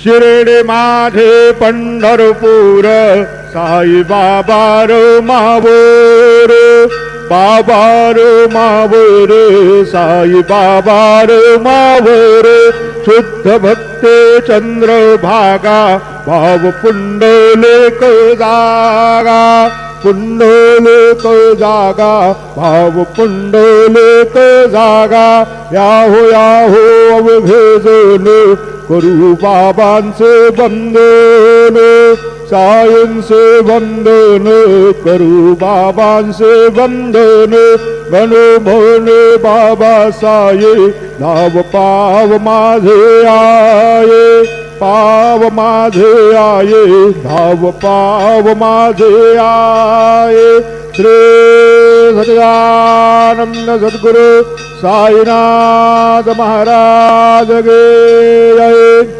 शिर्डी माझे पंढरपूर साई बाबा रे मावर बाबा रे मावर साई बाबा रे मावर शुद्ध भक्ते चंद्रभागा भाव पुंडलिक जागा पुंडलिक जागा भाव पुंडलिक जागा याहो याहो अवघेजन करू बाबांचे वंदन सायंचे वंदन करू बाबांचे वंदन गणो म्हणे बाबा साये नाव पाव माझे आये पाव माझे आये धाव पाव माझे आये श्री सच्चिदानंद सद्गुरु साईनाथ महाराज गे जय।